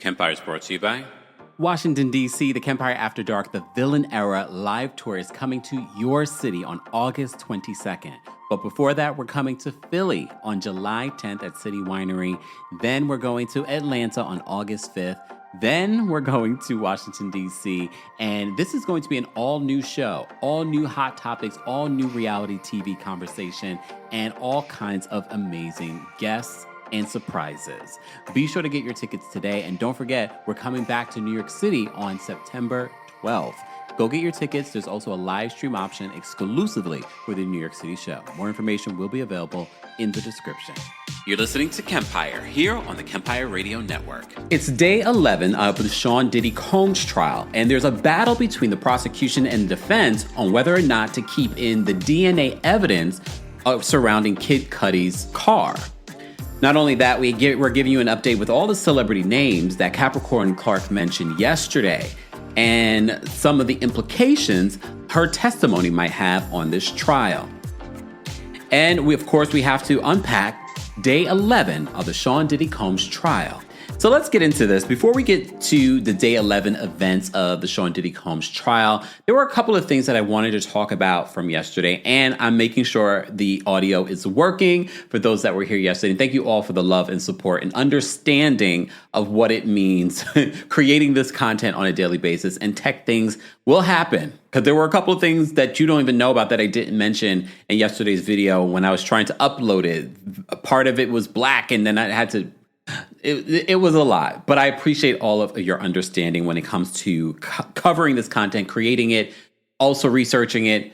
Kempire is brought to you by Washington, D.C., the Kempire After Dark, the Villain Era live tour is coming to your city on August 22nd. But before that, we're coming to Philly on July 10th at City Winery. Then we're going to Atlanta on August 5th. Then we're going to Washington, D.C., and this is going to be an all-new show, all new hot topics, all new reality TV conversation, and all kinds of amazing guests and surprises. Be sure to get your tickets today, and don't forget, we're coming back to New York City on September 12th. Go get your tickets. There's also a live stream option exclusively for the New York City show. More information will be available in the description. You're listening to Kempire here on the Kempire Radio Network. It's day 11 of the Sean Diddy Combs trial, and there's a battle between the prosecution and the defense on whether or not to keep in the DNA evidence surrounding Kid Cudi's car. Not only that, we're giving you an update with all the celebrity names that Capricorn Clark mentioned yesterday and some of the implications her testimony might have on this trial. And we have to unpack day 11 of the Sean Diddy Combs trial. So let's get into this. Before we get to the day 11 events of the Sean Diddy Combs trial, there were a couple of things that I wanted to talk about from yesterday, and I'm making sure the audio is working for those that were here yesterday. And thank you all for the love and support and understanding of what it means creating this content on a daily basis. And tech things will happen, because there were a couple of things that you don't even know about that I didn't mention in yesterday's video when I was trying to upload it. A part of it was black, and then I had to It was a lot, but I appreciate all of your understanding when it comes to covering this content, creating it, also researching it,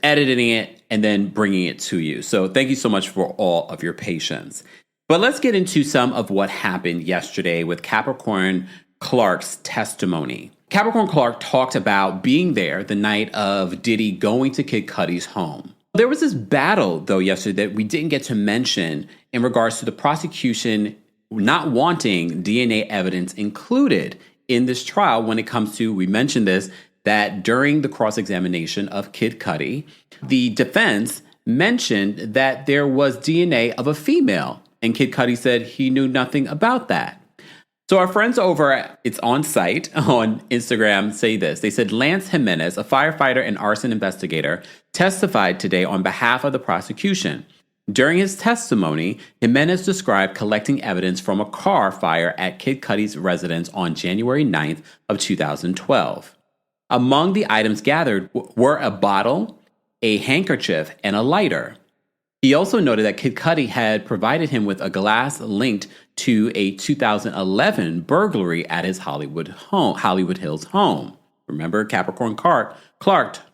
editing it, and then bringing it to you. So thank you so much for all of your patience. But let's get into some of what happened yesterday with Capricorn Clark's testimony. Capricorn Clark talked about being there the night of Diddy going to Kid Cudi's home. There was this battle, though, yesterday that we didn't get to mention in regards to the prosecution not wanting DNA evidence included in this trial when it comes to, we mentioned this, that during the cross-examination of Kid Cudi, the defense mentioned that there was DNA of a female, and Kid Cudi said he knew nothing about that. So our friends over at It's On Site on Instagram say this. They said Lance Jimenez, a firefighter and arson investigator, testified today on behalf of the prosecution. During his testimony, Jimenez described collecting evidence from a car fire at Kid Cudi's residence on January 9th of 2012. Among the items gathered were a bottle, a handkerchief, and a lighter. He also noted that Kid Cudi had provided him with a glass linked to a 2011 burglary at his Hollywood Hills home. Remember, Capricorn Clark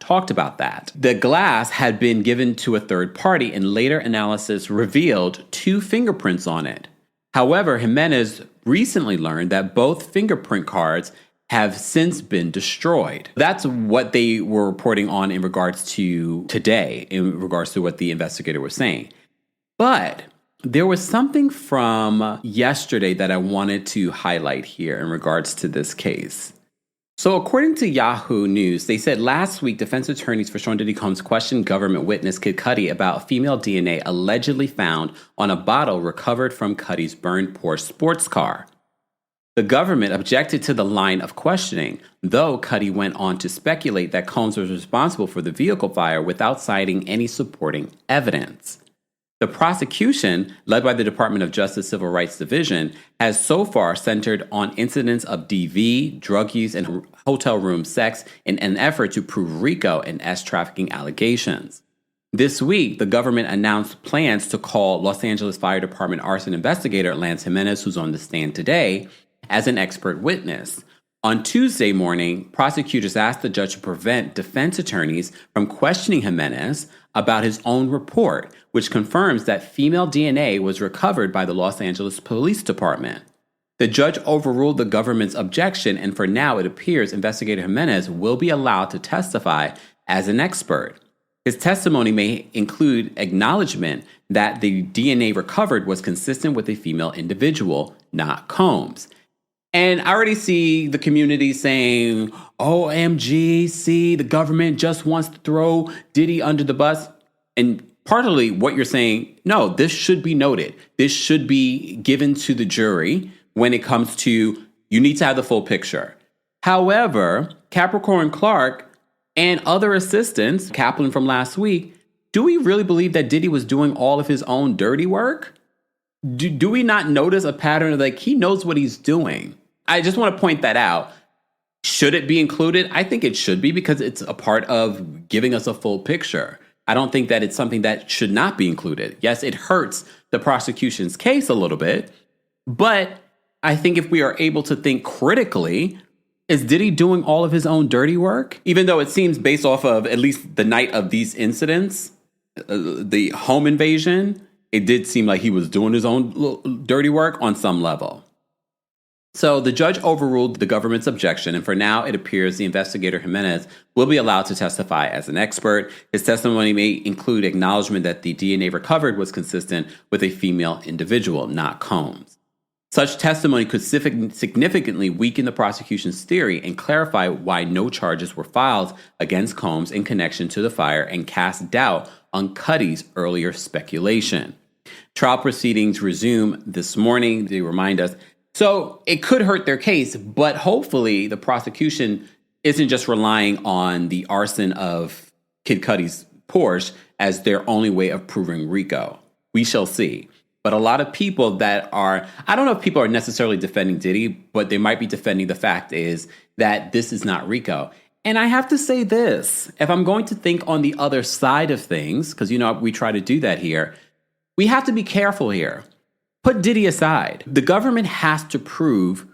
talked about that. The glass had been given to a third party, and later analysis revealed 2 fingerprints on it. However, Jimenez recently learned that both fingerprint cards have since been destroyed. That's what they were reporting on in regards to today, in regards to what the investigator was saying. But there was something from yesterday that I wanted to highlight here in regards to this case. So according to Yahoo News, they said last week defense attorneys for Sean Diddy Combs questioned government witness Kid Cudi about female DNA allegedly found on a bottle recovered from Cudi's burned Porsche sports car. The government objected to the line of questioning, though Cudi went on to speculate that Combs was responsible for the vehicle fire without citing any supporting evidence. The prosecution, led by the Department of Justice Civil Rights Division, has so far centered on incidents of DV, drug use, and hotel room sex in an effort to prove RICO and trafficking allegations. This week, the government announced plans to call Los Angeles Fire Department arson investigator Lance Jimenez, who's on the stand today, as an expert witness. On Tuesday morning, prosecutors asked the judge to prevent defense attorneys from questioning Jimenez about his own report, which confirms that female DNA was recovered by the Los Angeles Police Department. The judge overruled the government's objection, and for now it appears investigator Jimenez will be allowed to testify as an expert. His testimony may include acknowledgement that the DNA recovered was consistent with a female individual, not Combs. And I already see the community saying, OMG, see, the government just wants to throw Diddy under the bus. And partly what you're saying, no, this should be noted. This should be given to the jury when it comes to You need to have the full picture. However, Capricorn Clark and other assistants, Kaplan from last week, do we really believe that Diddy was doing all of his own dirty work? Do we not notice a pattern of like he knows what he's doing? I just want to point that out. Should it be included? I think it should be because it's a part of giving us a full picture. I don't think that it's something that should not be included. Yes, it hurts the prosecution's case a little bit, but I think if we are able to think critically, is Diddy doing all of his own dirty work? Even though it seems based off of at least the night of these incidents, the home invasion, it did seem like he was doing his own dirty work on some level. So the judge overruled the government's objection, and for now it appears the investigator Jimenez will be allowed to testify as an expert. His testimony may include acknowledgement that the DNA recovered was consistent with a female individual, not Combs. Such testimony could significantly weaken the prosecution's theory and clarify why no charges were filed against Combs in connection to the fire and cast doubt on Cudi's earlier speculation. Trial proceedings resume this morning, they remind us. So it could hurt their case, but hopefully the prosecution isn't just relying on the arson of Kid Cudi's Porsche as their only way of proving RICO. We shall see. But a lot of people that are, I don't know if people are necessarily defending Diddy, but they might be defending the fact is that this is not RICO. And I have to say this, if I'm going to think on the other side of things, because we try to do that here, we have to be careful here. Put Diddy aside. The government has to prove,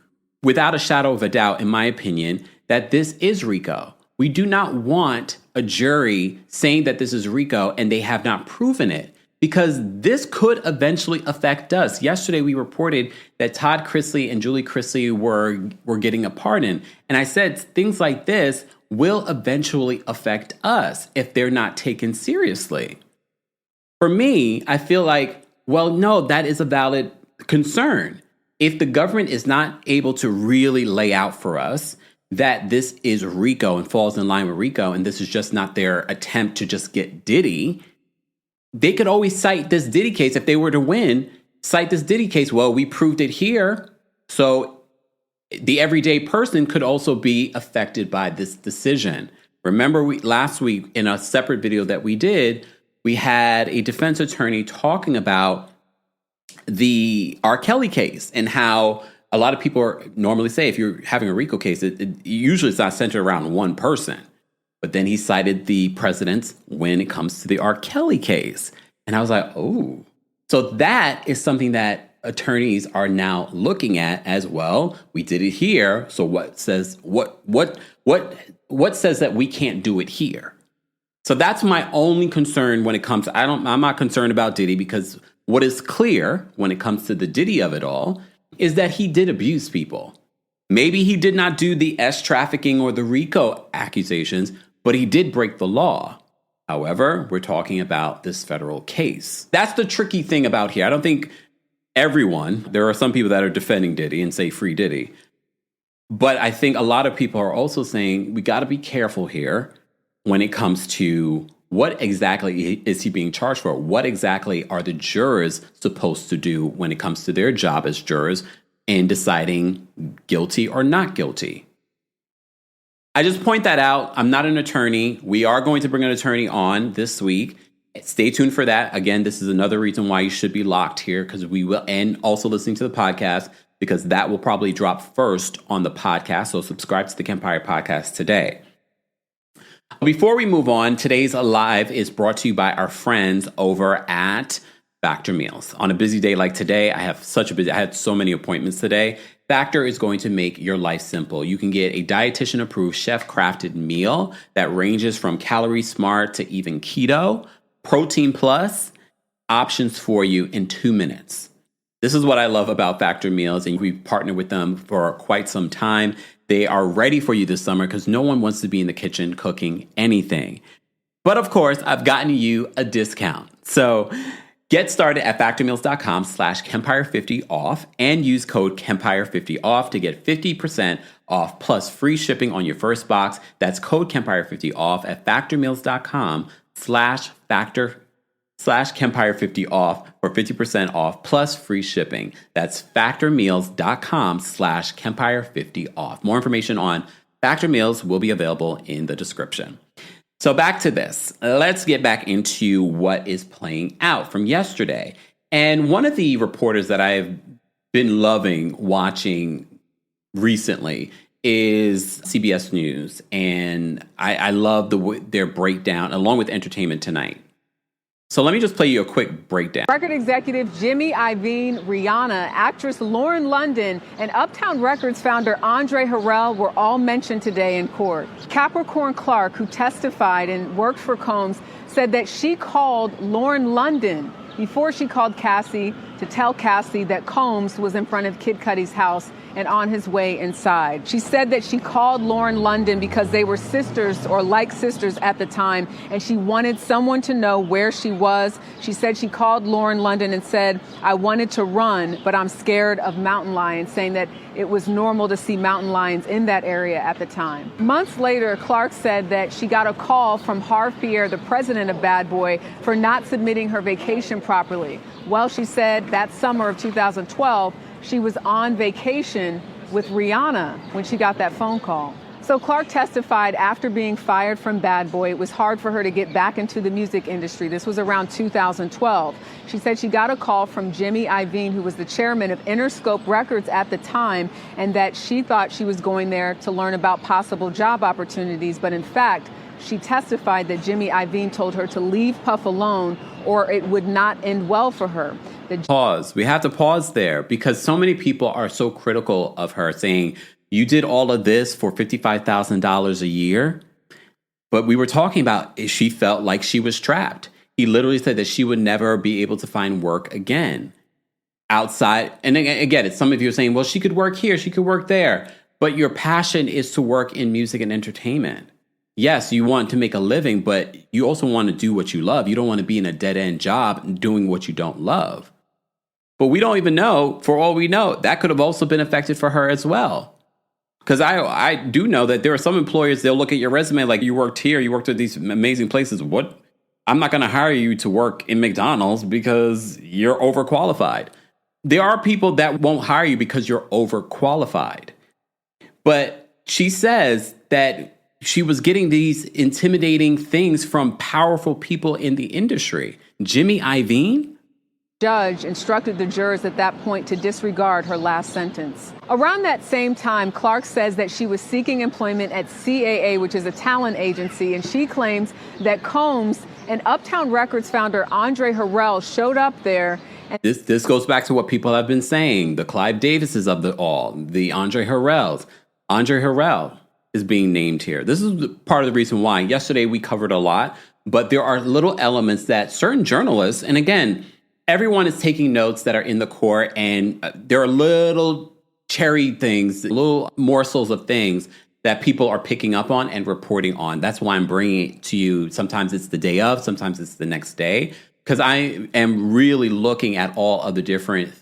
without a shadow of a doubt, in my opinion, that this is RICO. We do not want a jury saying that this is RICO and they have not proven it, because this could eventually affect us. Yesterday, we reported that Todd Chrisley and Julie Chrisley were getting a pardon. And I said things like this will eventually affect us if they're not taken seriously. For me, I feel like, well, no, that is a valid concern. If the government is not able to really lay out for us that this is RICO and falls in line with RICO, and this is just not their attempt to just get Diddy, they could always cite this Diddy case. If they were to win, cite this Diddy case. Well, we proved it here. So the everyday person could also be affected by this decision. Remember, last week in a separate video that we did, we had a defense attorney talking about the R. Kelly case and how a lot of people normally say if you're having a RICO case, usually it's not centered around one person. But then he cited the precedents when it comes to the R. Kelly case. And I was like, oh. So that is something that attorneys are now looking at as well. We did it here. So what says that we can't do it here? So that's my only concern when it comes. I'm not concerned about Diddy, because what is clear when it comes to the Diddy of it all is that he did abuse people. Maybe he did not do the S trafficking or the RICO accusations, but he did break the law. However, we're talking about this federal case. That's the tricky thing about here. I don't think there are some people that are defending Diddy and say free Diddy. But I think a lot of people are also saying we got to be careful here when it comes to what exactly is he being charged for? What exactly are the jurors supposed to do when it comes to their job as jurors in deciding guilty or not guilty? I just point that out. I'm not an attorney. We are going to bring an attorney on this week. Stay tuned for that. Again, this is another reason why you should be locked here, because we will, and also listening to the podcast, because that will probably drop first on the podcast. So subscribe to the Kempire podcast today. Before we move on, today's Live is brought to you by our friends over at Factor Meals. On a busy day like today, I had so many appointments today. Factor is going to make your life simple. You can get a dietitian-approved, chef-crafted meal that ranges from Calorie Smart to even keto, Protein Plus, options for you in 2 minutes. This is what I love about Factor Meals, and we've partnered with them for quite some time. They are ready for you this summer because no one wants to be in the kitchen cooking anything. But of course, I've gotten you a discount. So get started at factormeals.com/Kempire50 off and use code Kempire50 off to get 50% off plus free shipping on your first box. That's code Kempire50 off at factormeals.com/Factor Kempire50 off for 50% off plus free shipping. That's factormeals.com/Kempire50 off. More information on Factor Meals will be available in the description. So back to this. Let's get back into what is playing out from yesterday. And one of the reporters that I've been loving watching recently is CBS News. And I love their breakdown along with Entertainment Tonight. So let me just play you a quick breakdown. Record executive Jimmy Iovine, Rihanna, actress Lauren London, and Uptown Records founder Andre Harrell were all mentioned today in court. Capricorn Clark, who testified and worked for Combs, said that she called Lauren London before she called Cassie to tell Cassie that Combs was in front of Kid Cudi's house and on his way inside. She said that she called Lauren London because they were sisters or like sisters at the time, and she wanted someone to know where she was. She said she called Lauren London and said, "I wanted to run, but I'm scared of mountain lions," saying that it was normal to see mountain lions in that area at the time. Months later, Clark said that she got a call from Harv Pierre, the president of Bad Boy, for not submitting her vacation properly. Well, she said that summer of 2012, she was on vacation with Rihanna when she got that phone call. So Clark testified after being fired from Bad Boy, it was hard for her to get back into the music industry. This was around 2012. She said she got a call from Jimmy Iovine, who was the chairman of Interscope Records at the time, and that she thought she was going there to learn about possible job opportunities. But in fact, she testified that Jimmy Iovine told her to leave Puff alone or it would not end well for her. Pause. We have to pause there because so many people are so critical of her, saying, you did all of this for $55,000 a year. But we were talking about she felt like she was trapped. He literally said that she would never be able to find work again outside. And again, some of you are saying, well, she could work here, she could work there. But your passion is to work in music and entertainment. Yes, you want to make a living, but you also want to do what you love. You don't want to be in a dead-end job doing what you don't love. But we don't even know, for all we know, that could have also been affected for her as well. Because I do know that there are some employers, they'll look at your resume like you worked here, you worked at these amazing places. What? I'm not going to hire you to work in McDonald's because you're overqualified. There are people that won't hire you because you're overqualified. But she says that she was getting these intimidating things from powerful people in the industry. Jimmy Iovine? Judge instructed the jurors at that point to disregard her last sentence. Around that same time, Clark says that she was seeking employment at CAA, which is a talent agency, and she claims that Combs and Uptown Records founder Andre Harrell showed up there. And this goes back to what people have been saying, the Clive Davises of the all, the Andre Harrells. Andre Harrell is being named here. This is part of the reason why. Yesterday we covered a lot, but there are little elements that certain journalists, and again, everyone is taking notes that are in the court, and there are little cherry things, little morsels of things that people are picking up on and reporting on. That's why I'm bringing it to you. Sometimes it's the day of, sometimes it's the next day, because I am really looking at all of the different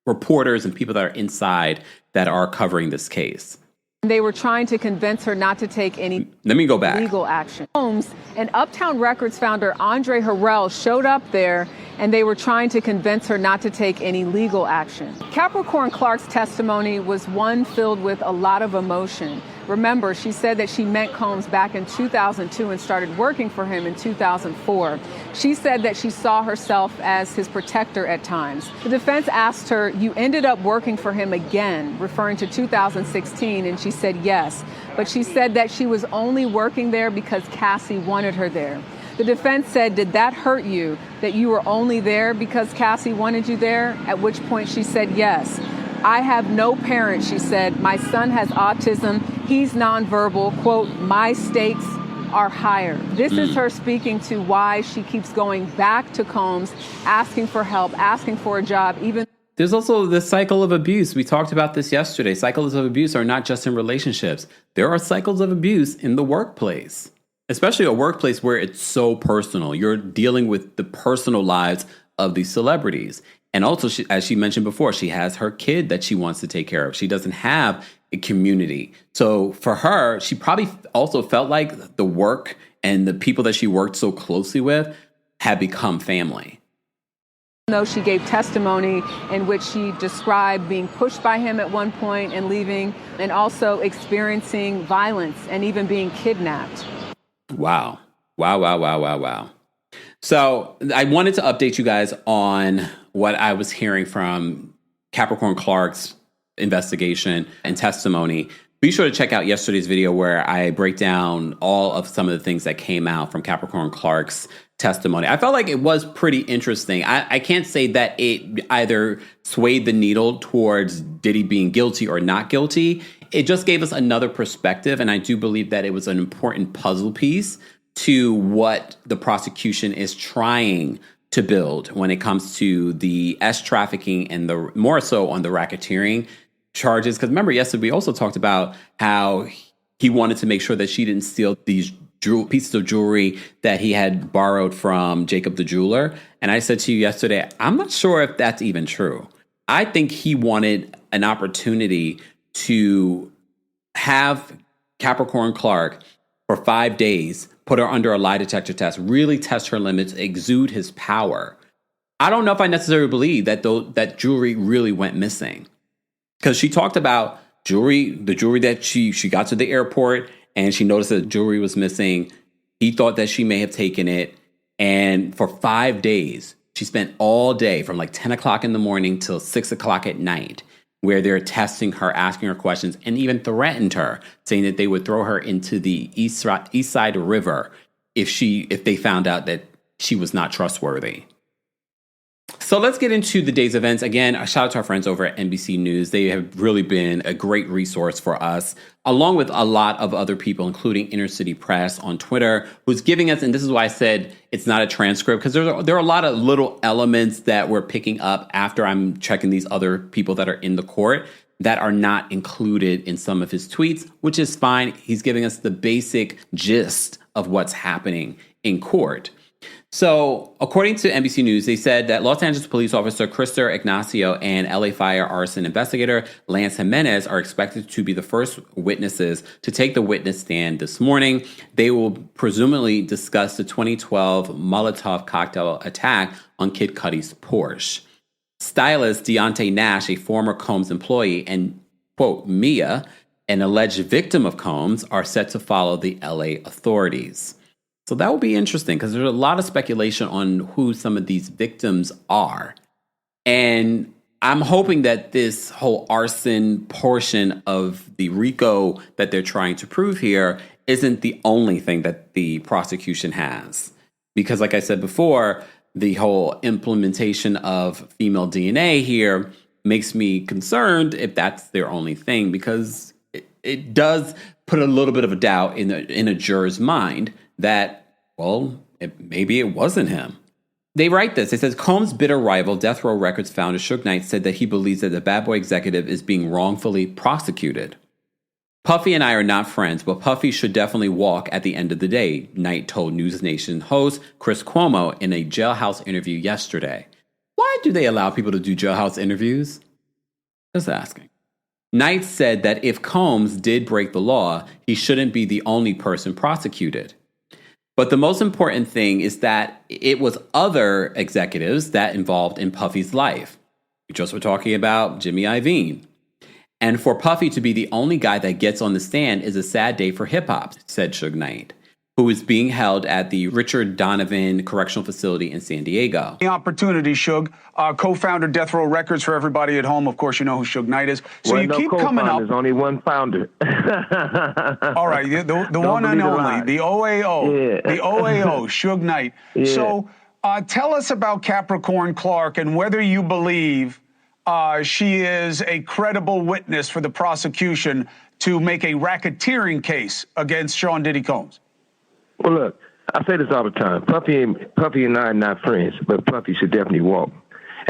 reporters and people that are inside that are covering this case. They were trying to convince her not to take any legal action. Combs and Uptown Records founder Andre Harrell showed up there, and they were trying to convince her not to take any legal action. Capricorn Clark's testimony was one filled with a lot of emotion. Remember, she said that she met Combs back in 2002 and started working for him in 2004. She said that she saw herself as his protector at times. The defense asked her, "You ended up working for him again," referring to 2016, and she said yes. But she said that she was only working there because Cassie wanted her there. The defense said, "Did that hurt you, that you were only there because Cassie wanted you there?" At which point she said yes. "I have no parents," she said. "My son has autism. He's nonverbal. Quote, my stakes are higher." This is her speaking to why she keeps going back to Combs, asking for help, asking for a job, even. There's also the cycle of abuse. We talked about this yesterday. Cycles of abuse are not just in relationships. There are cycles of abuse in the workplace, especially a workplace where it's so personal. You're dealing with the personal lives of these celebrities. And also, as she mentioned before, she has her kid that she wants to take care of. She doesn't have a community. So for her, she probably also felt like the work and the people that she worked so closely with had become family. Though she gave testimony in which she described being pushed by him at one point and leaving, and also experiencing violence and even being kidnapped. Wow. So I wanted to update you guys on what I was hearing from Capricorn Clark's investigation and testimony. Be sure to check out yesterday's video where I break down all of some of the things that came out from Capricorn Clark's testimony. I felt like it was pretty interesting. I can't say that it either swayed the needle towards Diddy being guilty or not guilty. It just gave us another perspective, and I do believe that it was an important puzzle piece to what the prosecution is trying to build when it comes to the trafficking and the more so on the racketeering charges. Because remember, yesterday we also talked about how he wanted to make sure that she didn't steal these pieces of jewelry that he had borrowed from Jacob the jeweler. And I said to you yesterday, I'm not sure if that's even true. I think he wanted an opportunity to have Capricorn Clark for 5 days, put her under a lie detector test, really test her limits, exude his power. I don't know if I necessarily believe that that jewelry really went missing. Because she talked about the jewelry that she got to the airport and she noticed that the jewelry was missing. He thought that she may have taken it. And for 5 days, she spent all day from like 10 o'clock in the morning till 6 o'clock at night, where they're testing her, asking her questions, and even threatened her, saying that they would throw her into the East Side River if they found out that she was not trustworthy. So let's get into the day's events. Again, a shout out to our friends over at NBC News. They have really been a great resource for us, along with a lot of other people, including Inner City Press on Twitter, who's giving us, and this is why I said it's not a transcript, because there are a lot of little elements that we're picking up after I'm checking these other people that are in the court that are not included in some of his tweets, which is fine. He's giving us the basic gist of what's happening in court. So, according to NBC News, they said that Los Angeles police officer Krister Ignacio and LA fire arson investigator Lance Jimenez are expected to be the first witnesses to take the witness stand this morning. They will presumably discuss the 2012 Molotov cocktail attack on Kid Cudi's Porsche. Stylist Deontay Nash, a former Combs employee, and, quote, Mia, an alleged victim of Combs, are set to follow the LA authorities. So that will be interesting because there's a lot of speculation on who some of these victims are. And I'm hoping that this whole arson portion of the RICO that they're trying to prove here isn't the only thing that the prosecution has. Because like I said before, the whole implementation of female DNA here makes me concerned if that's their only thing, because it does put a little bit of a doubt in a juror's mind that, well, maybe it wasn't him. They write this. It says, Combs' bitter rival, Death Row Records founder Suge Knight, said that he believes that the Bad Boy executive is being wrongfully prosecuted. Puffy and I are not friends, but Puffy should definitely walk at the end of the day, Knight told News Nation host Chris Cuomo in a jailhouse interview yesterday. Why do they allow people to do jailhouse interviews? Just asking. Knight said that if Combs did break the law, he shouldn't be the only person prosecuted. But the most important thing is that it was other executives that involved in Puffy's life. We just were talking about Jimmy Iovine. And for Puffy to be the only guy that gets on the stand is a sad day for hip-hop, said Suge Knight, who is being held at the Richard Donovan Correctional Facility in San Diego. The opportunity, Suge, co-founder Death Row Records. For everybody at home, of course, you know who Suge Knight is. So you keep coming up. There's only one founder. All right, the one and only, the OAO, the OAO, Suge Knight. Yeah. So tell us about Capricorn Clark and whether you believe she is a credible witness for the prosecution to make a racketeering case against Sean Diddy Combs. Well, look, I say this all the time. Puffy and I are not friends, but Puffy should definitely walk.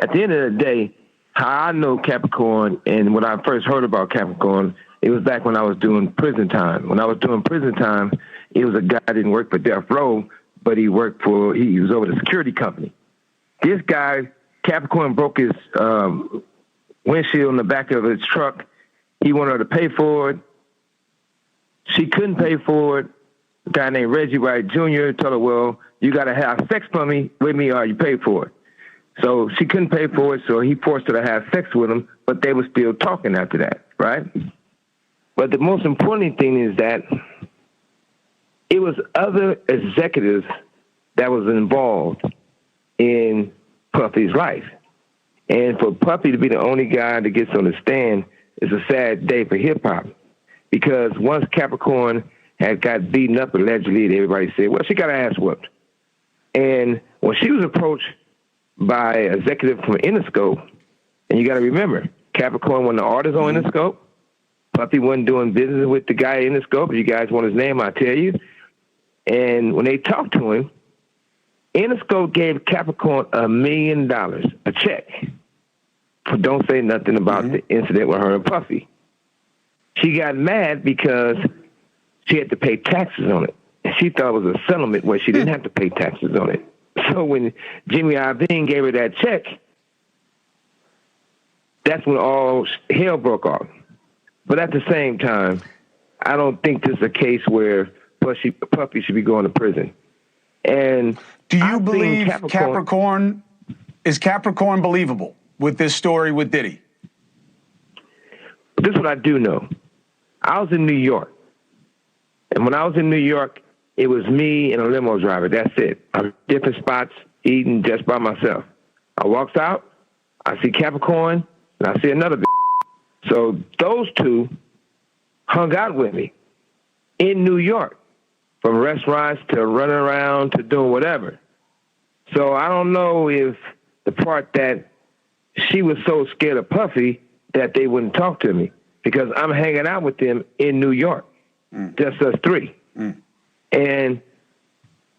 At the end of the day, how I know Capricorn and when I first heard about Capricorn, it was back when I was doing prison time. When I was doing prison time, it was a guy that didn't work for Death Row, but he was over the security company. This guy, Capricorn, broke his windshield in the back of his truck. He wanted her to pay for it. She couldn't pay for it. a guy named Reggie Wright Jr. told her, well, you got to have sex with me or you pay for it. So she couldn't pay for it, so he forced her to have sex with him, but they were still talking after that, right? But the most important thing is that it was other executives that was involved in Puffy's life. And for Puffy to be the only guy that gets on the stand is a sad day for hip-hop. Because once Capricorn had got beaten up, allegedly, everybody said, well, she got her ass whooped. And when she was approached by an executive from Interscope, and you got to remember, Capricorn wasn't the artist on Interscope. Puffy wasn't doing business with the guy in Interscope. If you guys want his name, I'll tell you. And when they talked to him, Interscope gave Capricorn $1 million, a check, for don't say nothing about the incident with her and Puffy. She got mad because she had to pay taxes on it. And she thought it was a settlement where she didn't have to pay taxes on it. So when Jimmy Iovine gave her that check, that's when all hell broke off. But at the same time, I don't think this is a case where Puffy should be going to prison. And do you believe Capricorn is Capricorn believable with this story with Diddy? This is what I do know. I was in New York. And when I was in New York, it was me and a limo driver. That's it. I'm in different spots, eating just by myself. I walks out, I see Capricorn, and I see another bitch. So those two hung out with me in New York, from restaurants to running around to doing whatever. So I don't know if the part that she was so scared of Puffy that they wouldn't talk to me, because I'm hanging out with them in New York, just us three. And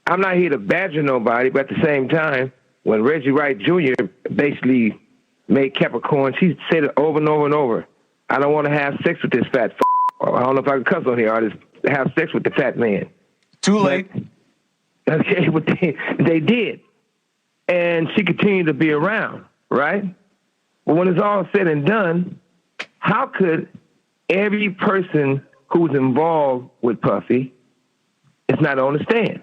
I'm not here to badger nobody, but at the same time, when Reggie Wright Jr. basically made Capricorn, she said it over and over and over, I don't want to have sex with this fat I don't know if I can cuss on here. I just have sex with the fat man. Too late. But, okay, but they did. And she continued to be around, right? But when it's all said and done, how could every person who's involved with Puffy is not on the stand,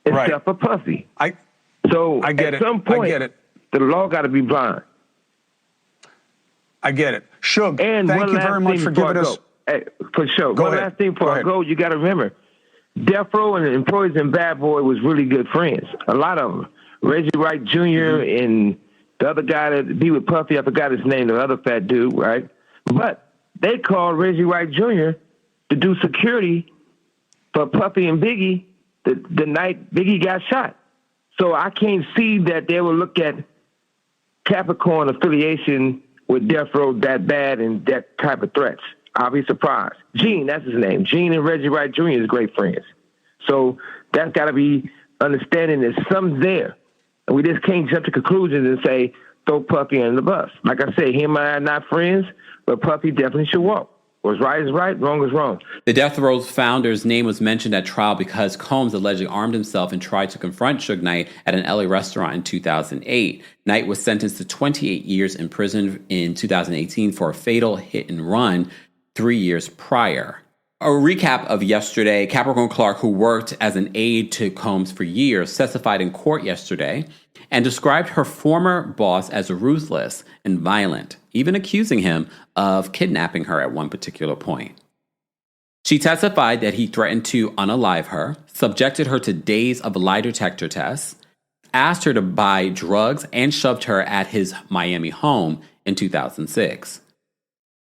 except for Puffy? I get at some point, the law got to be blind. I get it. Suge, thank you very much for giving us... Hey, for sure. One last thing before I go, you got to remember, Death Row and Employees and Bad Boy was really good friends. A lot of them. Reggie Wright Jr. and the other guy that be with Puffy, I forgot his name, the other fat dude, right? But they called Reggie Wright Jr. to do security for Puffy and Biggie the night Biggie got shot. So I can't see that they will look at Capricorn affiliation with Death Row that bad and that type of threats. I'll be surprised. Gene, that's his name. Gene and Reggie Wright Jr. is great friends. So that's got to be understanding that something's there. And we just can't jump to conclusions and say, throw Puffy under the bus. Like I say, him and I are not friends, but Puffy definitely should walk. What's right is right, wrong is wrong. The Death Row's founder's name was mentioned at trial because Combs allegedly armed himself and tried to confront Suge Knight at an LA restaurant in 2008. Knight was sentenced to 28 years in prison in 2018 for a fatal hit and run 3 years prior. A recap of yesterday: Capricorn Clark, who worked as an aide to Combs for years, testified in court yesterday and described her former boss as ruthless and violent, even accusing him of kidnapping her at one particular point. She testified that he threatened to unalive her, subjected her to days of lie detector tests, asked her to buy drugs, and shoved her at his Miami home in 2006.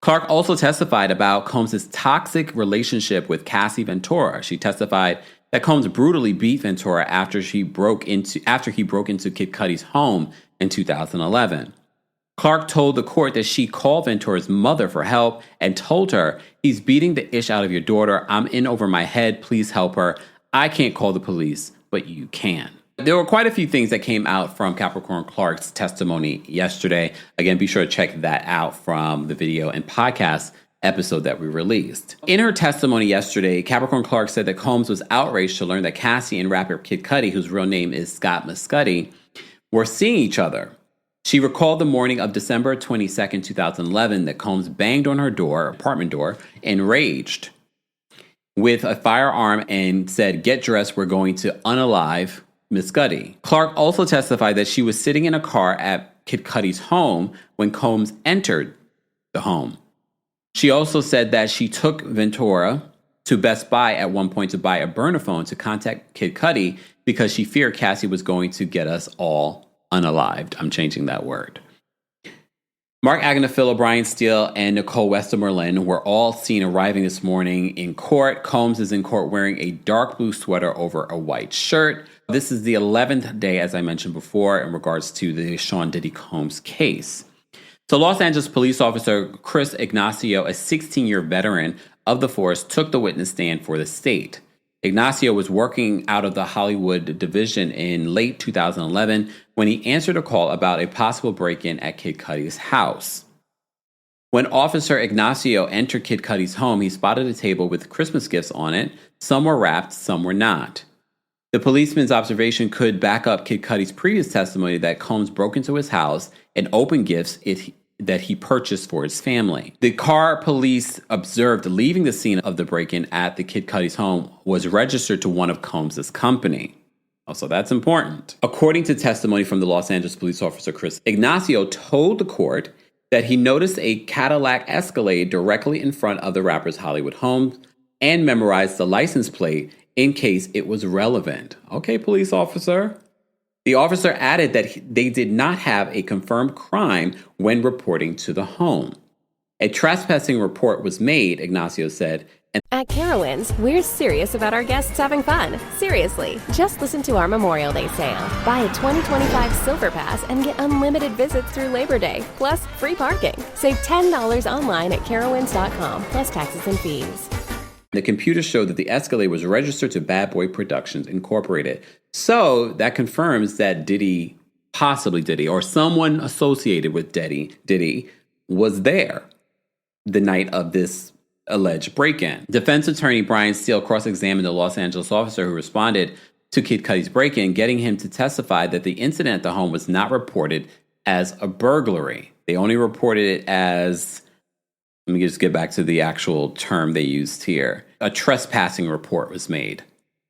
Clark also testified about Combs' toxic relationship with Cassie Ventura. She testified that Combs brutally beat Ventura after he broke into Kid Cudi's home in 2011. Clark told the court that she called Ventura's mother for help and told her, "He's beating the ish out of your daughter. I'm in over my head. Please help her. I can't call the police, but you can." There were quite a few things that came out from Capricorn Clark's testimony yesterday. Again, be sure to check that out from the video and podcast episode that we released. In her testimony yesterday, Capricorn Clark said that Combs was outraged to learn that Cassie and rapper Kid Cudi, whose real name is Scott Mescudi, were seeing each other. She recalled the morning of December 22nd, 2011, that Combs banged on her door, apartment door, enraged. with a firearm and said, "Get dressed, we're going to unalive Miss Cudi." Clark also testified that she was sitting in a car at Kid Cudi's home when Combs entered the home. She also said that she took Ventura to Best Buy at one point to buy a burner phone to contact Kid Cudi because she feared Cassie was going to get us all unalived. I'm changing that word. Mark Agnafilo, Brian Steele, and Nicole Westermerlin were all seen arriving this morning in court. Combs is in court wearing a dark blue sweater over a white shirt. This is the 11th day, as I mentioned before, in regards to the Sean Diddy Combs case. So Los Angeles police officer Chris Ignacio, a 16-year veteran of the force, took the witness stand for the state. Ignacio was working out of the Hollywood division in late 2011 when he answered a call about a possible break-in at Kid Cudi's house. When Officer Ignacio entered Kid Cudi's home, he spotted a table with Christmas gifts on it. Some were wrapped, some were not. The policeman's observation could back up Kid Cudi's previous testimony that Combs broke into his house and opened gifts that he purchased for his family. The car police observed leaving the scene of the break-in at the Kid Cudi's home was registered to one of Combs' company. So that's important. According to testimony from the Los Angeles police officer Chris Ignacio told the court that he noticed a Cadillac Escalade directly in front of the rapper's Hollywood home and memorized the license plate in case it was relevant. Okay, police officer. The officer added that they did not have a confirmed crime when reporting to the home. A trespassing report was made, Ignacio said. At Carowinds, we're serious about our guests having fun. Seriously, just listen to our Memorial Day sale. Buy a 2025 Silver Pass and get unlimited visits through Labor Day, plus free parking. Save $10 online at carowinds.com, plus taxes and fees. The computer showed that the Escalade was registered to Bad Boy Productions Incorporated. So that confirms that Diddy, possibly Diddy, or someone associated with Diddy was there the night of this alleged break-in. Defense attorney Brian Steele cross-examined the Los Angeles officer who responded to Kid Cudi's break-in, getting him to testify that the incident at the home was not reported as a burglary. They only reported it as, let me just get back to the actual term they used here, a trespassing report was made.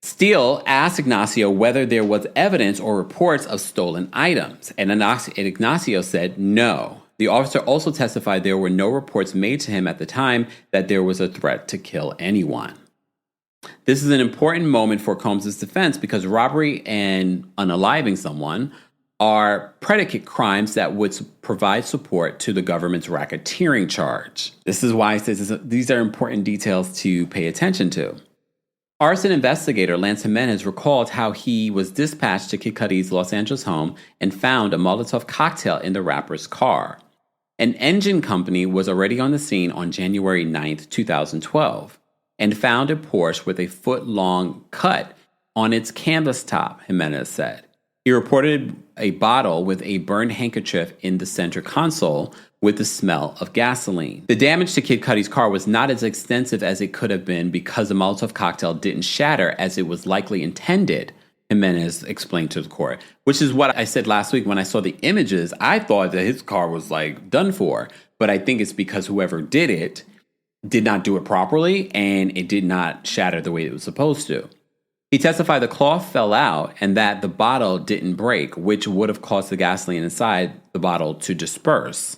Steele asked Ignacio whether there was evidence or reports of stolen items, and Ignacio said no. The officer also testified there were no reports made to him at the time that there was a threat to kill anyone. This is an important moment for Combs' defense because robbery and unaliving someone are predicate crimes that would provide support to the government's racketeering charge. This is why I say these are important details to pay attention to. Arson investigator Lance Jimenez recalled how he was dispatched to Kid Cudi's Los Angeles home and found a Molotov cocktail in the rapper's car. An engine company was already on the scene on January 9th, 2012, and found a Porsche with a foot-long cut on its canvas top, Jimenez said. He reported a bottle with a burned handkerchief in the center console with the smell of gasoline. The damage to Kid Cudi's car was not as extensive as it could have been because the Molotov cocktail didn't shatter as it was likely intended, Jimenez explained to the court, which is what I said last week when I saw the images. I thought that his car was done for, but I think it's because whoever did it did not do it properly and it did not shatter the way it was supposed to. He testified the cloth fell out and that the bottle didn't break, which would have caused the gasoline inside the bottle to disperse.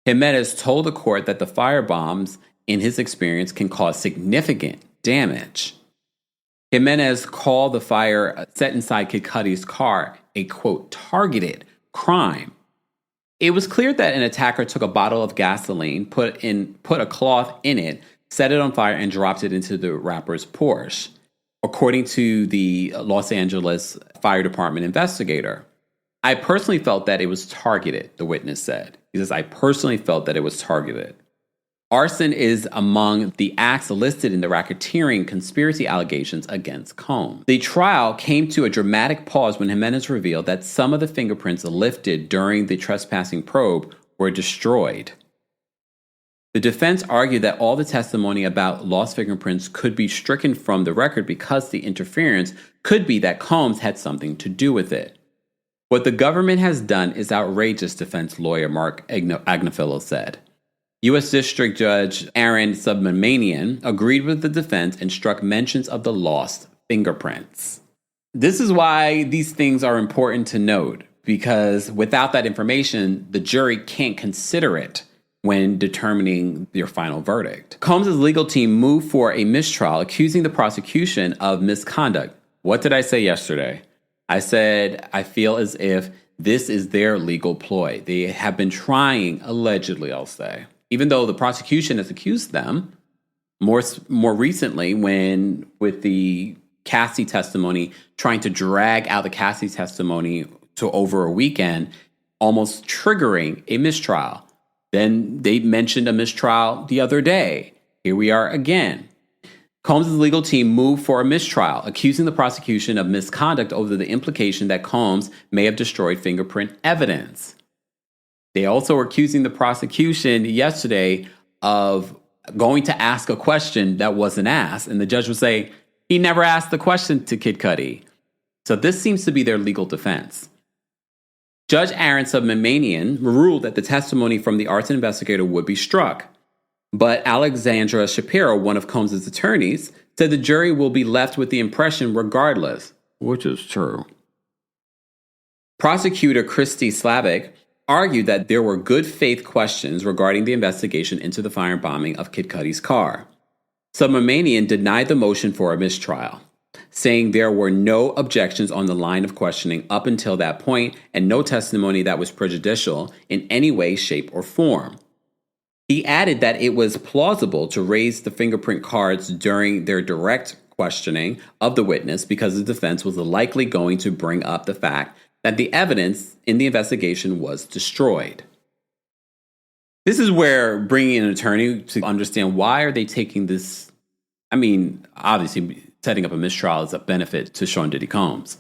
Jimenez told the court that the firebombs, in his experience, can cause significant damage. Jimenez called the fire set inside Kid Cudi's car a, quote, targeted crime. It was clear that an attacker took a bottle of gasoline, put a cloth in it, set it on fire, and dropped it into the rapper's Porsche, according to the Los Angeles Fire Department investigator. I personally felt that it was targeted, the witness said. He says, I personally felt that it was targeted. Arson is among the acts listed in the racketeering conspiracy allegations against Combs. The trial came to a dramatic pause when Jimenez revealed that some of the fingerprints lifted during the trespassing probe were destroyed. The defense argued that all the testimony about lost fingerprints could be stricken from the record because the interference could be that Combs had something to do with it. What the government has done is outrageous, defense lawyer Mark Agnafilo said. U.S. District Judge Aaron Subramanian agreed with the defense and struck mentions of the lost fingerprints. This is why these things are important to note, because without that information, the jury can't consider it when determining their final verdict. Combs' legal team moved for a mistrial, accusing the prosecution of misconduct. What did I say yesterday? I said I feel as if this is their legal ploy. They have been trying, allegedly, I'll say, even though the prosecution has accused them more recently when with the Cassie testimony, trying to drag out the Cassie testimony to over a weekend, almost triggering a mistrial. Then they mentioned a mistrial the other day. Here we are again. Combs' legal team moved for a mistrial, accusing the prosecution of misconduct over the implication that Combs may have destroyed fingerprint evidence. They also were accusing the prosecution yesterday of going to ask a question that wasn't asked, and the judge would say, he never asked the question to Kid Cudi. So this seems to be their legal defense. Judge Aaron Subramanian ruled that the testimony from the arson investigator would be struck. But Alexandra Shapiro, one of Combs' attorneys, said the jury will be left with the impression regardless, which is true. Prosecutor Christy Slavic argued that there were good faith questions regarding the investigation into the firebombing of Kid Cudi's car. Subramanian denied the motion for a mistrial, saying there were no objections on the line of questioning up until that point and no testimony that was prejudicial in any way, shape, or form. He added that it was plausible to raise the fingerprint cards during their direct questioning of the witness because the defense was likely going to bring up the fact that the evidence in the investigation was destroyed. This is where bringing an attorney to understand why are they taking this. I mean, obviously, setting up a mistrial is a benefit to Sean Diddy Combs.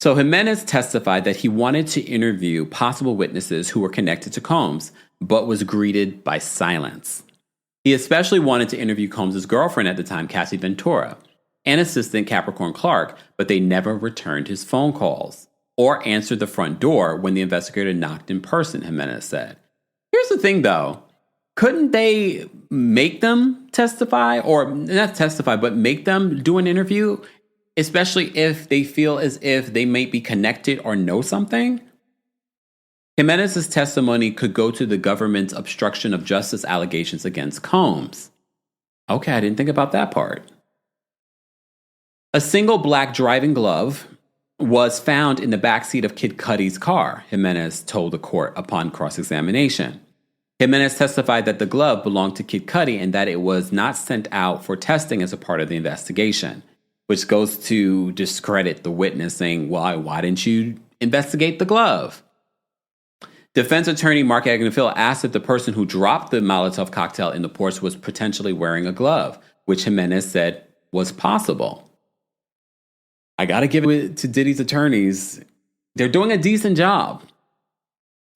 So Jimenez testified that he wanted to interview possible witnesses who were connected to Combs, but was greeted by silence. He especially wanted to interview Combs' girlfriend at the time, Cassie Ventura, and assistant Capricorn Clark, but they never returned his phone calls or answered the front door when the investigator knocked in person, Jimenez said. Here's the thing, though. Couldn't they make them testify, or not testify, but make them do an interview, especially if they feel as if they may be connected or know something? Jimenez's testimony could go to the government's obstruction of justice allegations against Combs. Okay, I didn't think about that part. A single black driving glove was found in the backseat of Kid Cudi's car, Jimenez told the court upon cross-examination. Jimenez testified that the glove belonged to Kid Cudi and that it was not sent out for testing as a part of the investigation, which goes to discredit the witness saying, why didn't you investigate the glove? Defense attorney Mark Agnifil asked if the person who dropped the Molotov cocktail in the Porsche was potentially wearing a glove, which Jimenez said was possible. I gotta give it to Diddy's attorneys. They're doing a decent job.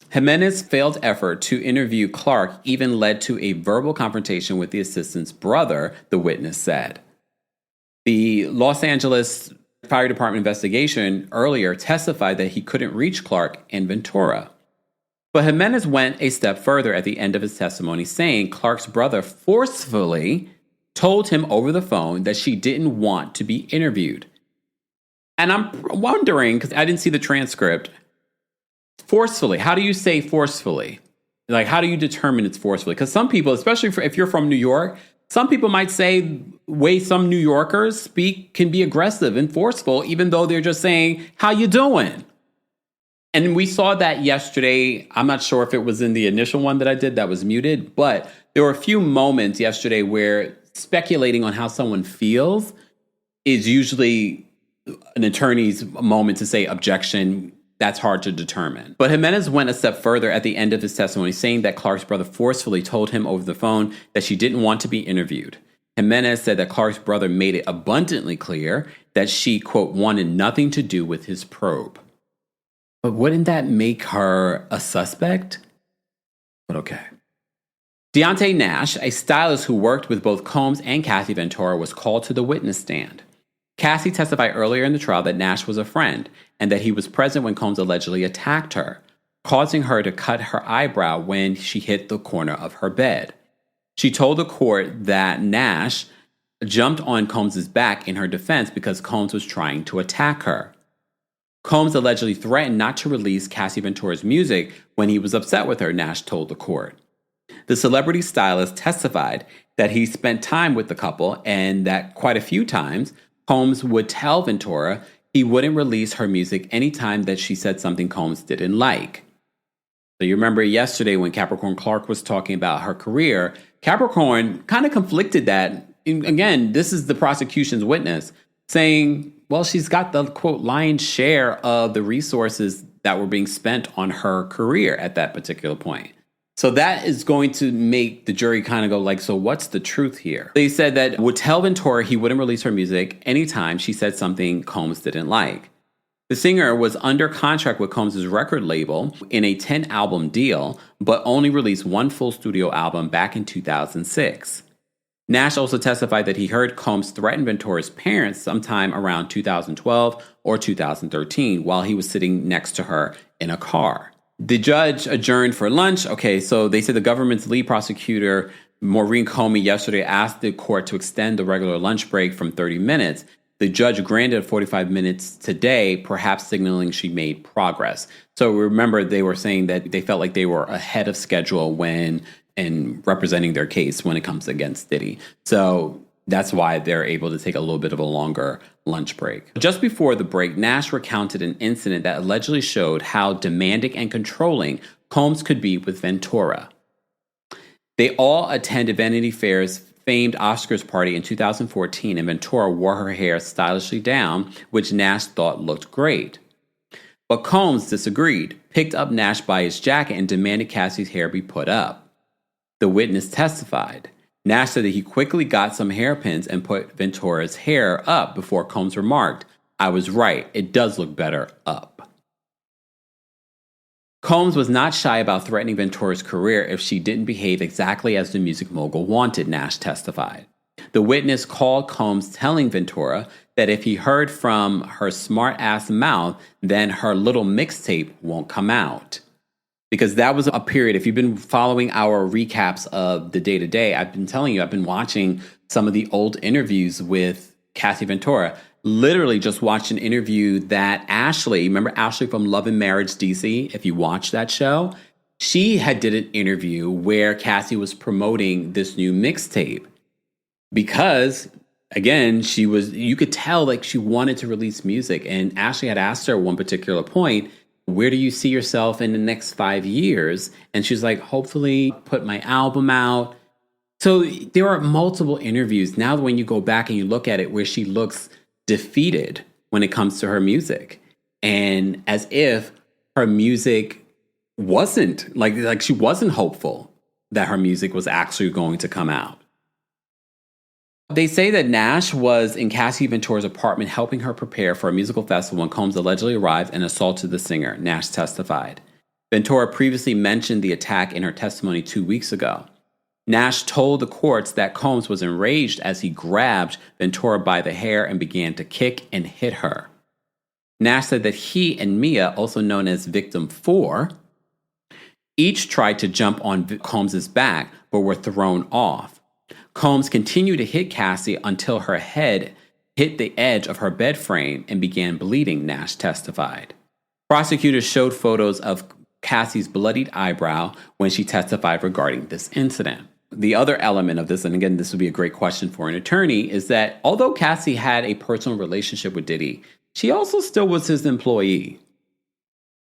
Jimenez's failed effort to interview Clark even led to a verbal confrontation with the assistant's brother, the witness said. The Los Angeles Fire Department investigation earlier testified that he couldn't reach Clark in Ventura. But Jimenez went a step further at the end of his testimony, saying Clark's brother forcefully told him over the phone that she didn't want to be interviewed. And I'm wondering, because I didn't see the transcript, forcefully, how do you say forcefully? Like, how do you determine it's forcefully? Because some people, especially if you're from New York, some people might say way some New Yorkers speak can be aggressive and forceful, even though they're just saying, how you doing? And we saw that yesterday. I'm not sure if it was in the initial one that I did that was muted, but there were a few moments yesterday where speculating on how someone feels is usually an attorney's moment to say objection. That's hard to determine. But Jimenez went a step further at the end of his testimony, saying that Clark's brother forcefully told him over the phone that she didn't want to be interviewed. Jimenez said that Clark's brother made it abundantly clear that she, quote, wanted nothing to do with his probe. But wouldn't that make her a suspect? But okay. Deontay Nash, a stylist who worked with both Combs and Cassie Ventura, was called to the witness stand. Cassie testified earlier in the trial that Nash was a friend and that he was present when Combs allegedly attacked her. causing her to cut her eyebrow when she hit the corner of her bed. She told the court that Nash jumped on Combs' back in her defense because Combs was trying to attack her. Combs allegedly threatened not to release Cassie Ventura's music when he was upset with her, Nash told the court. The celebrity stylist testified that he spent time with the couple and that quite a few times, Combs would tell Ventura he wouldn't release her music anytime that she said something Combs didn't like. So you remember yesterday when Capricorn Clark was talking about her career, Capricorn kind of conflicted that. Again, this is the prosecution's witness saying, well, she's got the, quote, lion's share of the resources that were being spent on her career at that particular point. So that is going to make the jury kind of go like, so what's the truth here? They said that would tell Ventura he wouldn't release her music anytime she said something Combs didn't like. The singer was under contract with Combs' record label in a 10-album deal, but only released one full studio album back in 2006. Nash also testified that he heard Combs threaten Ventura's parents sometime around 2012 or 2013 while he was sitting next to her in a car. The judge adjourned for lunch. Okay, so they said the government's lead prosecutor, Maureen Comey, yesterday asked the court to extend the regular lunch break from 30 minutes. The judge granted 45 minutes today, perhaps signaling she made progress. So remember, they were saying that they felt like they were ahead of schedule when and representing their case when it comes against Diddy. So that's why they're able to take a little bit of a longer lunch break. Just before the break, Nash recounted an incident that allegedly showed how demanding and controlling Combs could be with Ventura. They all attended Vanity Fair's famed Oscars party in 2014, and Ventura wore her hair stylishly down, which Nash thought looked great. But Combs disagreed, picked up Nash by his jacket, and demanded Cassie's hair be put up. The witness testified. Nash said that he quickly got some hairpins and put Ventura's hair up before Combs remarked, "I was right, it does look better up." Combs was not shy about threatening Ventura's career if she didn't behave exactly as the music mogul wanted, Nash testified. The witness called Combs telling Ventura that if he heard from her smart-ass mouth, then her little mixtape won't come out. Because that was a period, if you've been following our recaps of the day-to-day, I've been telling you, I've been watching some of the old interviews with Cassie Ventura. Literally just watched an interview that Ashley, remember Ashley from Love and Marriage DC? If you watch that show, she had did an interview where Cassie was promoting this new mixtape. Because, again, you could tell like she wanted to release music. And Ashley had asked her at one particular point, where do you see yourself in the next 5 years? And she's like, hopefully put my album out. So there are multiple interviews now when you go back and you look at it where she looks defeated when it comes to her music. And as if her music wasn't, like she wasn't hopeful that her music was actually going to come out. They say that Nash was in Cassie Ventura's apartment helping her prepare for a musical festival when Combs allegedly arrived and assaulted the singer, Nash testified. Ventura previously mentioned the attack in her testimony 2 weeks ago. Nash told the courts that Combs was enraged as he grabbed Ventura by the hair and began to kick and hit her. Nash said that he and Mia, also known as Victim 4, each tried to jump on Combs' back but were thrown off. Combs continued to hit Cassie until her head hit the edge of her bed frame and began bleeding, Nash testified. Prosecutors showed photos of Cassie's bloodied eyebrow when she testified regarding this incident. The other element of this, and again, this would be a great question for an attorney, is that although Cassie had a personal relationship with Diddy, she also still was his employee.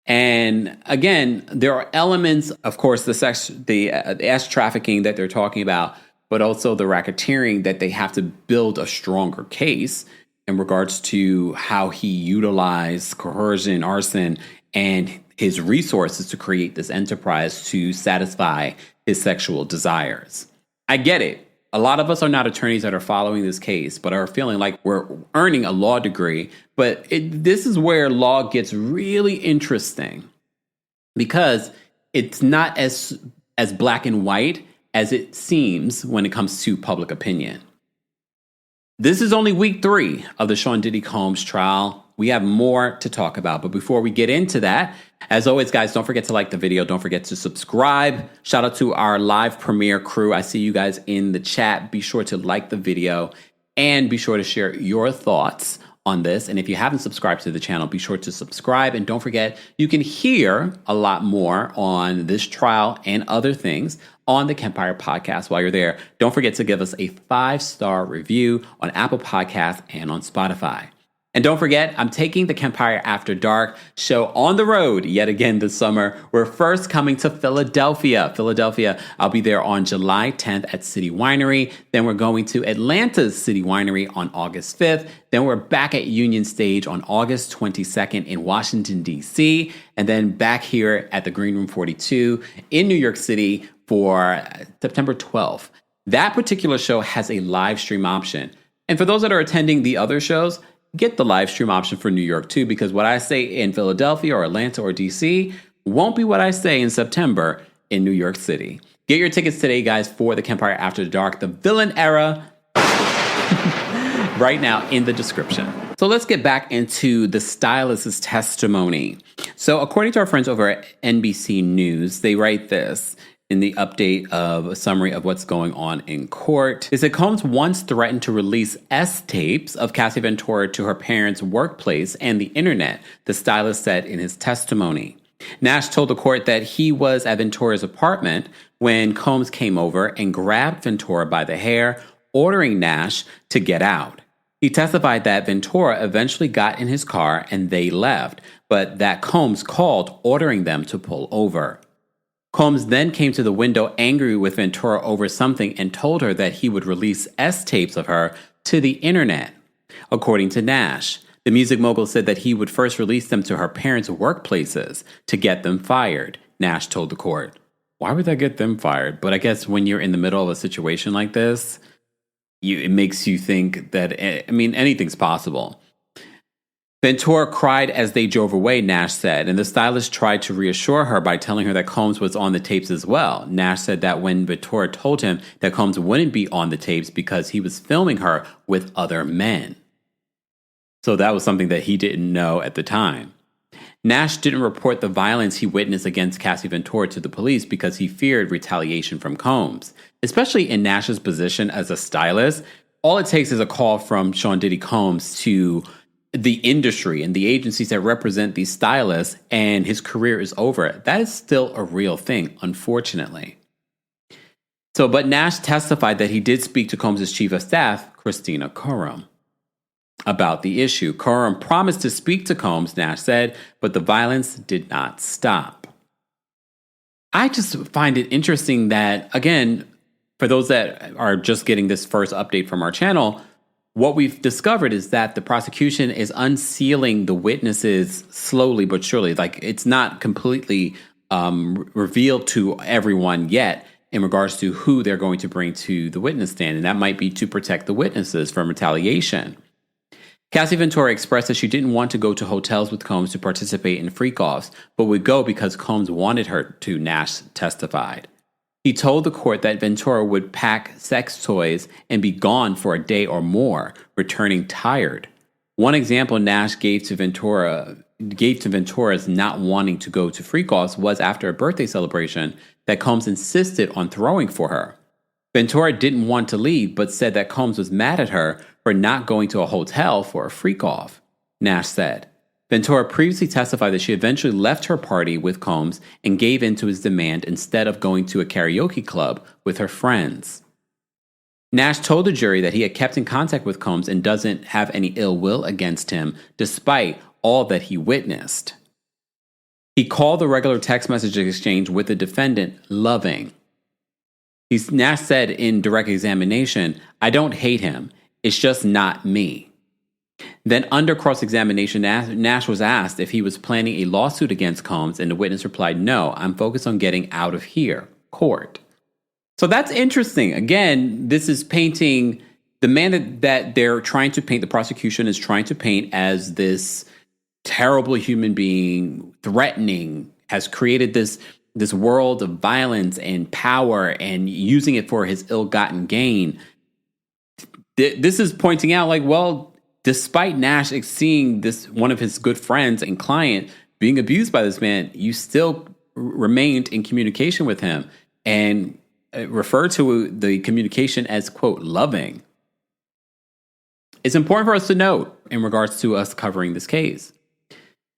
And again, there are elements, of course, the ass trafficking that they're talking about, but also the racketeering that they have to build a stronger case in regards to how he utilized coercion, arson, and his resources to create this enterprise to satisfy his sexual desires. I get it. A lot of us are not attorneys that are following this case, but are feeling like we're earning a law degree. But this is where law gets really interesting because it's not as black and white as it seems when it comes to public opinion. This is only week 3 of the Sean Diddy Combs trial. We have more to talk about. But before we get into that, as always, guys, don't forget to like the video. Don't forget to subscribe. Shout out to our live premiere crew. I see you guys in the chat. Be sure to like the video and be sure to share your thoughts on this. And if you haven't subscribed to the channel, be sure to subscribe. And don't forget, you can hear a lot more on this trial and other things on the Kempire podcast while you're there. Don't forget to give us a 5-star review on Apple Podcasts and on Spotify. And don't forget, I'm taking the Kempire After Dark show on the road yet again this summer. We're first coming to Philadelphia. I'll be there on July 10th at City Winery. Then we're going to Atlanta's City Winery on August 5th. Then we're back at Union Stage on August 22nd in Washington, D.C. And then back here at the Green Room 42 in New York City for September 12th. That particular show has a live stream option. And for those that are attending the other shows, get the live stream option for New York too, because what I say in Philadelphia or Atlanta or DC won't be what I say in September in New York City. Get your tickets today, guys, for the Kempire After Dark, the villain era, right now in the description. So let's get back into the stylist's testimony. So according to our friends over at NBC News, they write this in the update of a summary of what's going on in court. They said Combs once threatened to release S-tapes of Cassie Ventura to her parents' workplace and the internet, the stylist said in his testimony. Nash told the court that he was at Ventura's apartment when Combs came over and grabbed Ventura by the hair, ordering Nash to get out. He testified that Ventura eventually got in his car and they left, but that Combs called ordering them to pull over. Combs then came to the window angry with Ventura over something and told her that he would release S-tapes of her to the internet. According to Nash, the music mogul said that he would first release them to her parents' workplaces to get them fired, Nash told the court. Why would that get them fired? But I guess when you're in the middle of a situation like this, it makes you think that, anything's possible. Ventura cried as they drove away, Nash said, and the stylist tried to reassure her by telling her that Combs was on the tapes as well. Nash said that when Ventura told him that Combs wouldn't be on the tapes because he was filming her with other men. So that was something that he didn't know at the time. Nash didn't report the violence he witnessed against Cassie Ventura to the police because he feared retaliation from Combs. Especially in Nash's position as a stylist, all it takes is a call from Sean Diddy Combs to the industry and the agencies that represent these stylists, and his career is over. That is still a real thing, unfortunately. But Nash testified that he did speak to Combs' chief of staff, Christina Coram, about the issue. Coram promised to speak to Combs, Nash said, but the violence did not stop. I just find it interesting that, again, for those that are just getting this first update from our channel, what we've discovered is that the prosecution is unsealing the witnesses slowly but surely. Like, it's not completely revealed to everyone yet in regards to who they're going to bring to the witness stand. And that might be to protect the witnesses from retaliation. Cassie Ventura expressed that she didn't want to go to hotels with Combs to participate in freak-offs, but would go because Combs wanted her to, Nash testified. He told the court that Ventura would pack sex toys and be gone for a day or more, returning tired. One example Nash gave to Ventura's not wanting to go to freak-offs was after a birthday celebration that Combs insisted on throwing for her. Ventura didn't want to leave, but said that Combs was mad at her for not going to a hotel for a freak-off, Nash said. Ventura previously testified that she eventually left her party with Combs and gave in to his demand instead of going to a karaoke club with her friends. Nash told the jury that he had kept in contact with Combs and doesn't have any ill will against him, despite all that he witnessed. He called the regular text message exchange with the defendant loving. Nash said in direct examination, "I don't hate him. It's just not me." Then under cross-examination, Nash was asked if he was planning a lawsuit against Combs, and the witness replied, "No, I'm focused on getting out of here, court." So that's interesting. Again, this is painting the man that they're trying to paint, the prosecution is trying to paint as this terrible human being, threatening, has created this world of violence and power and using it for his ill-gotten gain. This is pointing out like, well, despite Nash seeing this one of his good friends and client being abused by this man, you still remained in communication with him and referred to the communication as, quote, loving. It's important for us to note in regards to us covering this case.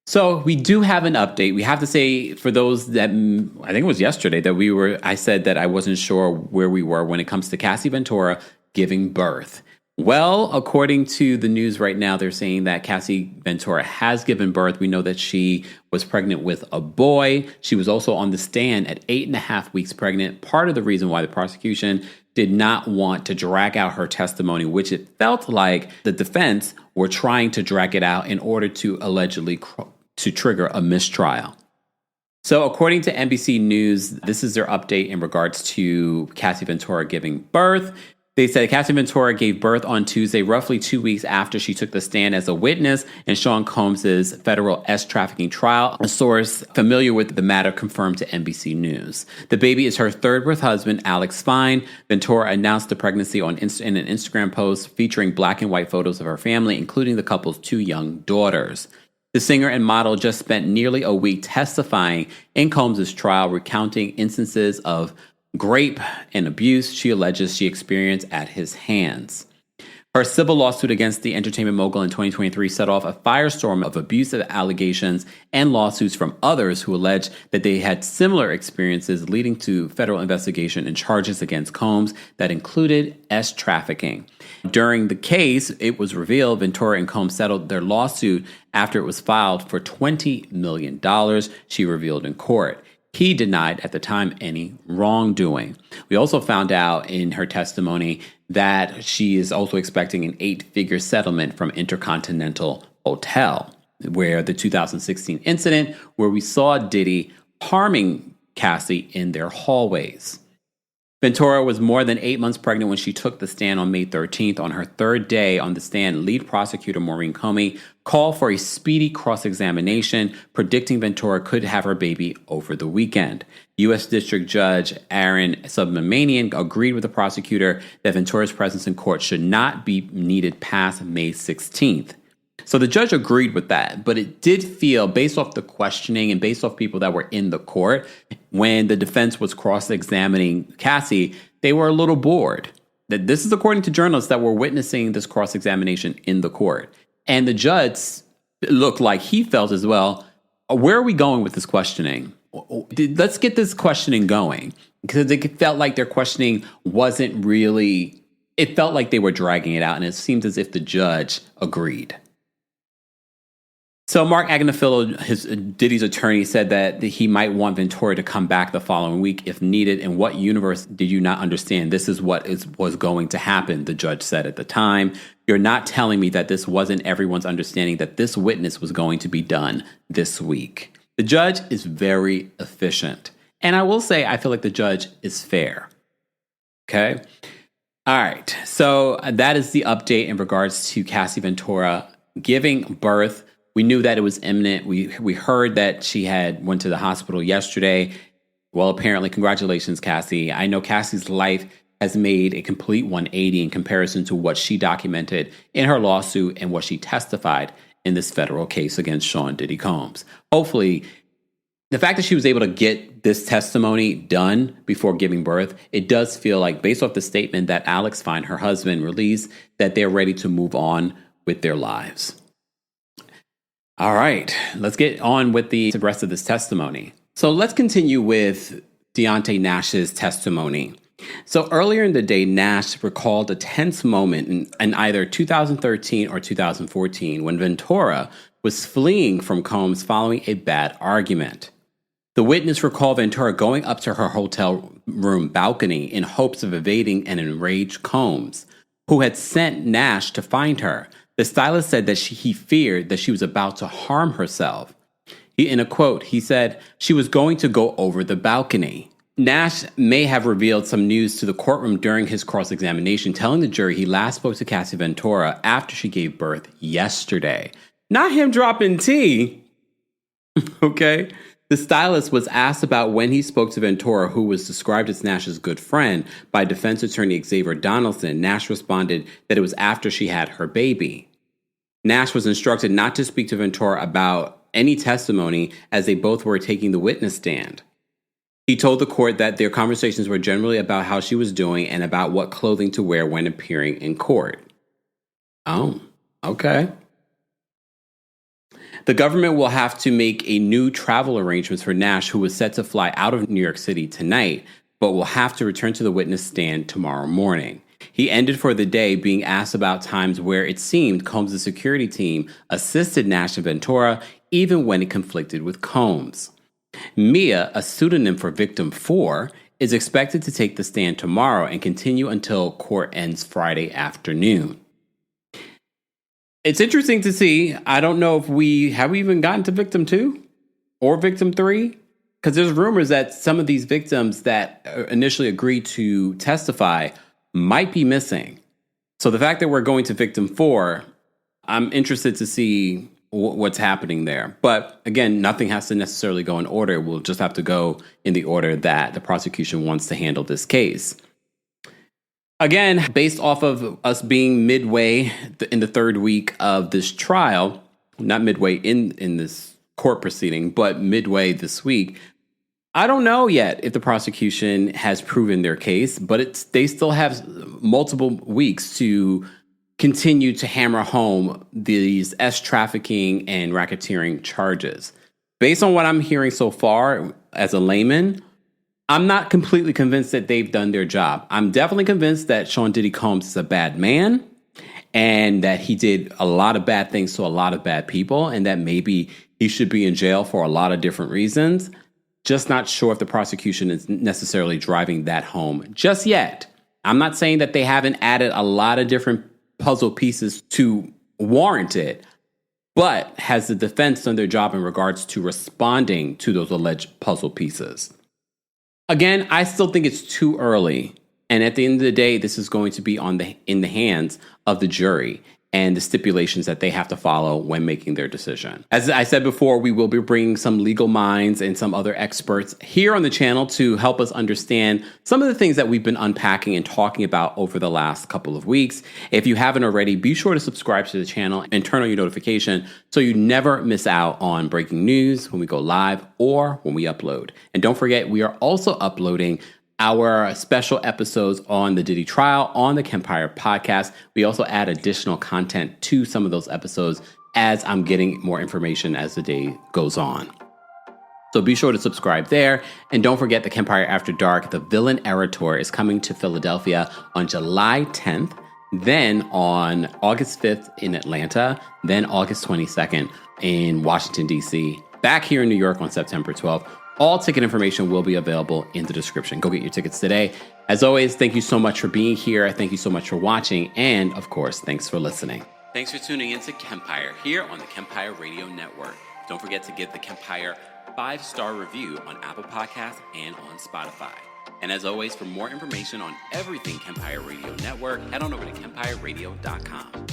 So we do have an update. We have to say, for those that, I think it was yesterday that I said that I wasn't sure where we were when it comes to Cassie Ventura giving birth. Well, according to the news right now, they're saying that Cassie Ventura has given birth. We know that she was pregnant with a boy. She was also on the stand at 8.5 weeks pregnant. Part of the reason why the prosecution did not want to drag out her testimony, which it felt like the defense were trying to drag it out in order to allegedly to trigger a mistrial. So according to NBC News, this is their update in regards to Cassie Ventura giving birth. They said Cassie Ventura gave birth on Tuesday, roughly 2 weeks after she took the stand as a witness in Sean Combs' federal trafficking trial. A source familiar with the matter confirmed to NBC News. The baby is her third with husband, Alex Fine. Ventura announced the pregnancy in an Instagram post featuring black and white photos of her family, including the couple's 2 young daughters. The singer and model just spent nearly a week testifying in Combs' trial, recounting instances of rape and abuse she alleges she experienced at his hands. Her civil lawsuit against the entertainment mogul in 2023 set off a firestorm of abusive allegations and lawsuits from others who alleged that they had similar experiences, leading to federal investigation and charges against Combs that included trafficking. During the case, it was revealed Ventura and Combs settled their lawsuit after it was filed for $20 million, she revealed in court. He denied at the time any wrongdoing. We also found out in her testimony that she is also expecting an 8-figure settlement from Intercontinental Hotel, where the 2016 incident where we saw Diddy harming Cassie in their hallways. Ventura was more than 8 months pregnant when she took the stand on May 13th. On her third day on the stand, lead prosecutor Maureen Comey called for a speedy cross-examination, predicting Ventura could have her baby over the weekend. U.S. District Judge Aaron Subramanian agreed with the prosecutor that Ventura's presence in court should not be needed past May 16th. So the judge agreed with that, but it did feel, based off the questioning and based off people that were in the court, when the defense was cross-examining Cassie, they were a little bored. That this is according to journalists that were witnessing this cross-examination in the court. And the judge looked like he felt as well, where are we going with this questioning? Let's get this questioning going. Because it felt like their questioning wasn't really, it felt like they were dragging it out, and it seemed as if the judge agreed. So Mark Agnifilo, Diddy's attorney, said that he might want Ventura to come back the following week if needed. In what universe did you not understand this is what was going to happen, the judge said at the time. You're not telling me that this wasn't everyone's understanding that this witness was going to be done this week. The judge is very efficient. And I will say, I feel like the judge is fair. Okay? All right. So that is the update in regards to Cassie Ventura giving birth. We knew that it was imminent. We heard that she went to the hospital yesterday. Well, apparently, congratulations, Cassie. I know Cassie's life has made a complete 180 in comparison to what she documented in her lawsuit and what she testified in this federal case against Sean Diddy Combs. Hopefully, the fact that she was able to get this testimony done before giving birth, it does feel like, based off the statement that Alex Fine, her husband, released, that they're ready to move on with their lives. All right, let's get on with the rest of this testimony. So let's continue with Deontay Nash's testimony. So earlier in the day, Nash recalled a tense moment in either 2013 or 2014 when Ventura was fleeing from Combs following a bad argument. The witness recalled Ventura going up to her hotel room balcony in hopes of evading an enraged Combs, who had sent Nash to find her. The stylist said that he feared that she was about to harm herself. In a quote, he said she was going to go over the balcony. Nash may have revealed some news to the courtroom during his cross-examination, telling the jury he last spoke to Cassie Ventura after she gave birth yesterday. Not him dropping tea. Okay? The stylist was asked about when he spoke to Ventura, who was described as Nash's good friend by defense attorney Xavier Donaldson. Nash responded that it was after she had her baby. Nash was instructed not to speak to Ventura about any testimony as they both were taking the witness stand. He told the court that their conversations were generally about how she was doing and about what clothing to wear when appearing in court. Oh, okay. The government will have to make a new travel arrangements for Nash, who was set to fly out of New York City tonight, but will have to return to the witness stand tomorrow morning. He ended for the day being asked about times where it seemed Combs' security team assisted Nash and Ventura, even when it conflicted with Combs. Mia, a pseudonym for Victim 4, is expected to take the stand tomorrow and continue until court ends Friday afternoon. It's interesting to see. I don't know if we even gotten to Victim 2 or Victim 3, because there's rumors that some of these victims that initially agreed to testify might be missing. So the fact that we're going to Victim 4, I'm interested to see what's happening there. But again, nothing has to necessarily go in order. We'll just have to go in the order that the prosecution wants to handle this case. Again, based off of us being midway in the third week of this trial, not midway in this court proceeding, but midway this week, I don't know yet if the prosecution has proven their case, but they still have multiple weeks to continue to hammer home these trafficking and racketeering charges. Based on what I'm hearing so far as a layman, I'm not completely convinced that they've done their job. I'm definitely convinced that Sean Diddy Combs is a bad man and that he did a lot of bad things to a lot of bad people and that maybe he should be in jail for a lot of different reasons. Just not sure if the prosecution is necessarily driving that home just yet. I'm not saying that they haven't added a lot of different puzzle pieces to warrant it, but has the defense done their job in regards to responding to those alleged puzzle pieces? Again, I still think it's too early. And at the end of the day, this is going to be in the hands of the jury and the stipulations that they have to follow when making their decision. As I said before, we will be bringing some legal minds and some other experts here on the channel to help us understand some of the things that we've been unpacking and talking about over the last couple of weeks. If you haven't already, be sure to subscribe to the channel and turn on your notification so you never miss out on breaking news when we go live or when we upload. And don't forget, we are also uploading our special episodes on the Diddy trial on the Kempire podcast. We also add additional content to some of those episodes as I'm getting more information as the day goes on. So be sure to subscribe there. And don't forget the Kempire After Dark, the Villain Era Tour is coming to Philadelphia on July 10th, then on August 5th in Atlanta, then August 22nd in Washington, D.C., back here in New York on September 12th. All ticket information will be available in the description. Go get your tickets today. As always, thank you so much for being here. Thank you so much for watching. And of course, thanks for listening. Thanks for tuning in to Kempire here on the Kempire Radio Network. Don't forget to give the Kempire 5-star review on Apple Podcasts and on Spotify. And as always, for more information on everything Kempire Radio Network, head on over to KempireRadio.com.